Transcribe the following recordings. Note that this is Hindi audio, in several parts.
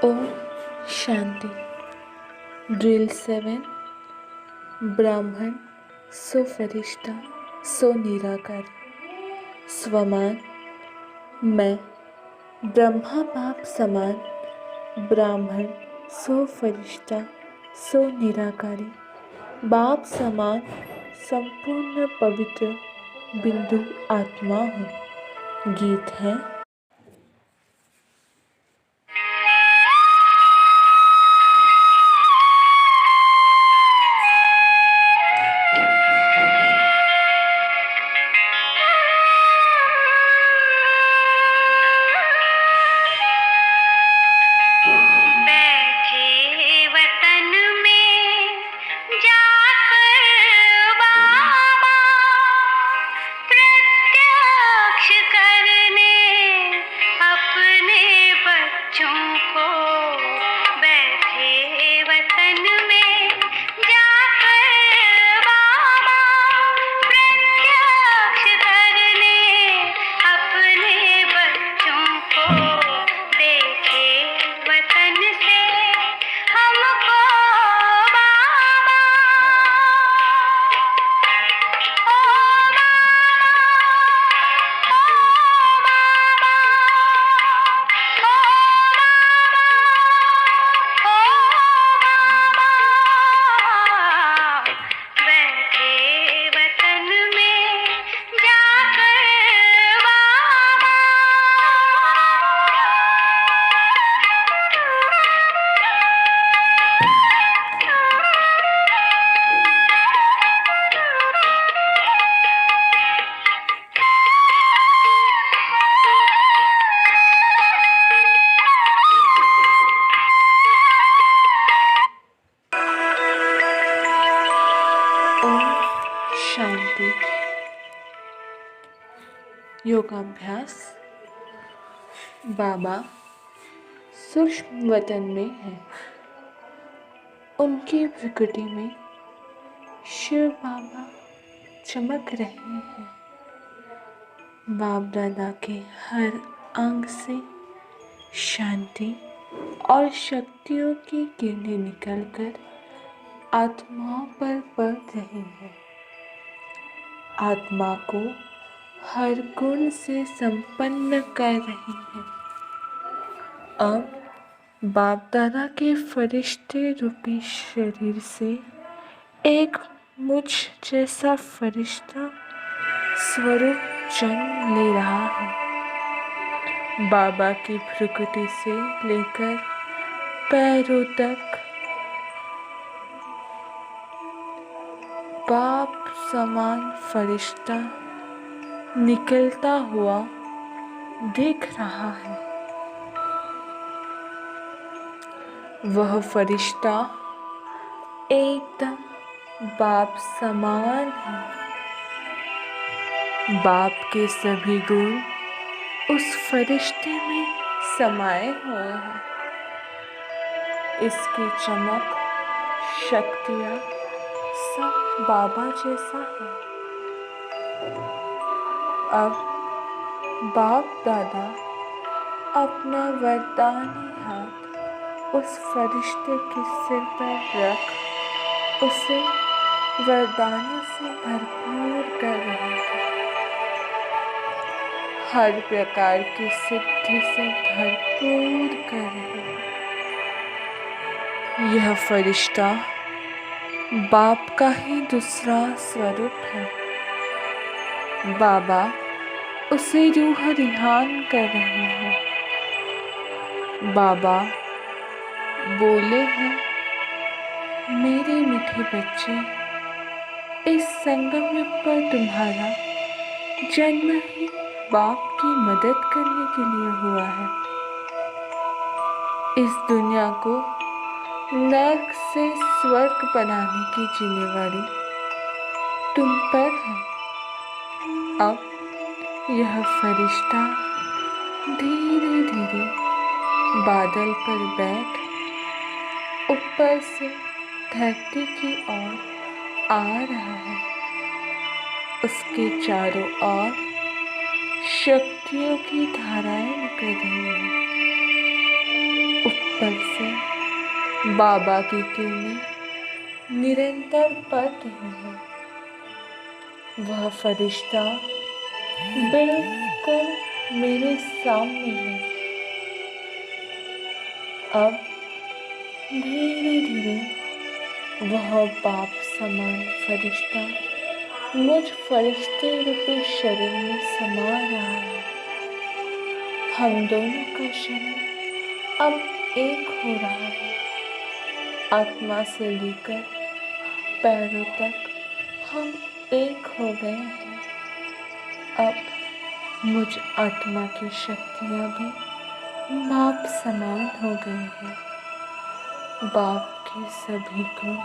ओम शांति। ड्रिल 7। ब्राह्मण सो फरिश्ता सो निराकार। स्वमान। मैं ब्रह्मा बाप समान, ब्राह्मण सो फरिश्ता सो निराकारी, बाप समान संपूर्ण पवित्र बिंदु आत्मा हूँ। गीत है। शांति। योगाभ्यास। बाबा सूक्ष्म वतन में है। उनकी प्रकृति में शिव बाबा चमक रहे हैं। बाप दादा के हर अंग से शांति और शक्तियों की किरणें निकलकर आत्माओं पर पड़ रही हैं। आत्मा को हर गुण से संपन्न कर रही है। अब बाप दादा के फरिश्ते रूपी शरीर से एक मुझ जैसा फरिश्ता स्वरूप जन्म ले रहा है। बाबा की प्रकृति से लेकर पैरों तक बाप समान फरिश्ता निकलता हुआ दिख रहा है। वह फरिश्ता एकदम बाप समान है। बाप के सभी गुण उस फरिश्ते में समाये हुए हैं। इसकी चमक, शक्तियाँ सब बाबा जैसा है। अब बाप दादा अपना वरदानी हाथ उस फरिश्ते के सिर पर रख उसे वरदानों से भरपूर कर रहे हैं। हर प्रकार की सिद्धि से भरपूर कर रहे हैं। यह फरिश्ता बाप का ही दूसरा स्वरूप है। बाबा उसे रूह रिहान कर रहे हैं। बाबा बोले हैं, मेरे मीठे बच्चे, इस संगम युग पर तुम्हारा जन्म ही बाप की मदद करने के लिए हुआ है। इस दुनिया को नर्क से स्वर्ग बनाने की जिम्मेवारी तुम पर है। अब यह फरिश्ता धीरे धीरे बादल पर बैठ ऊपर से धरती की ओर आ रहा है। उसके चारों ओर शक्तियों की धाराएं निकल रही हैं। ऊपर बाबा की किरणें निरंतर पड़ रही है। वह फरिश्ता बिल्कुल मेरे सामने है। अब धीरे धीरे वह बाप समान फरिश्ता मुझ फरिश्ते रूपी शरीर में समा रहा है। हम दोनों का शरीर अब एक हो रहा है। आत्मा से लेकर पैरों तक हम एक हो गए हैं। अब मुझ आत्मा की शक्तियाँ भी बाप समान हो गई हैं। बाप के सभी गुण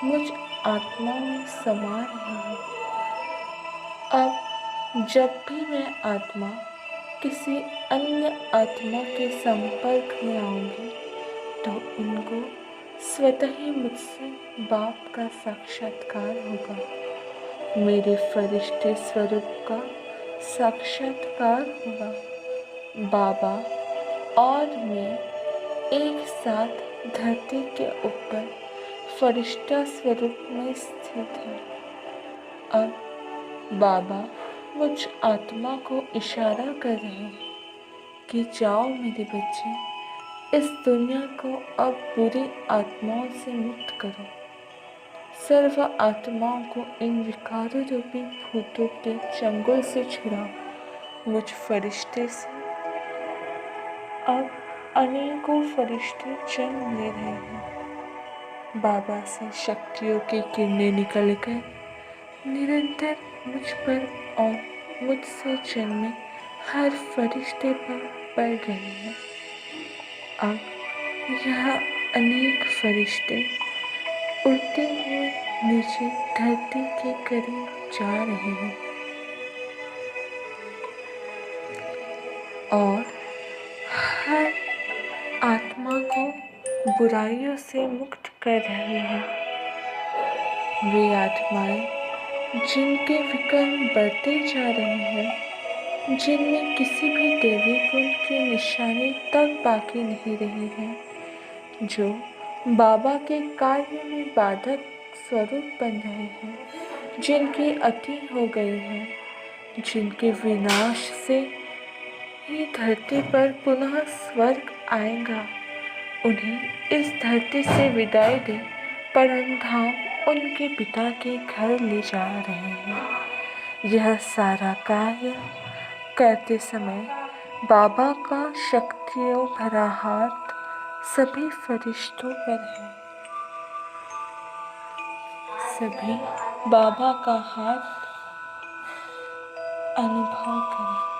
मुझ आत्मा में समा रहे हैं। अब जब भी मैं आत्मा किसी अन्य आत्मा के संपर्क में आऊंगी तो उनको स्वतः ही मुझसे बाप का साक्षात्कार होगा। मेरे फरिश्ते स्वरूप का साक्षात्कार होगा। बाबा और मैं एक साथ धरती के ऊपर फरिश्ता स्वरूप में स्थित है। अब बाबा मुझ आत्मा को इशारा कर रहे हैं कि जाओ मेरे बच्चे, इस दुनिया को अब बुरी आत्माओं से मुक्त करो। सर्व आत्माओं को इन विकारों रूपी भूतों के चंगुल से छुड़ाओ। मुझ फरिश्ते से अब अनेकों फरिश्ते जन्म ले रहे हैं। बाबा से शक्तियों की किरणें निकलकर निरंतर मुझ पर और मुझसे जन्मे हर फरिश्ते पर पड़ गई है। अब यह अनेक फरिश्ते उड़ते हुए नीचे धरती के करीब जा रहे हैं और हर आत्मा को बुराइयों से मुक्त कर रहे हैं। वे आत्माएं जिनके विकर्म बढ़ते जा रहे हैं, जिनमें किसी भी देवी गुण की निशानी तक बाकी नहीं रही है, जो बाबा के कार्य में बाधक स्वरूप बन रहे हैं, जिनकी अति हो गई है, जिनके विनाश से ही धरती पर पुनः स्वर्ग आएगा, उन्हें इस धरती से विदाई दे परम धाम उनके पिता के घर ले जा रहे हैं। यह सारा कार्य करते समय बाबा का शक्तियों भरा हाथ सभी फरिश्तों पर है। सभी बाबा का हाथ अनुभव करें।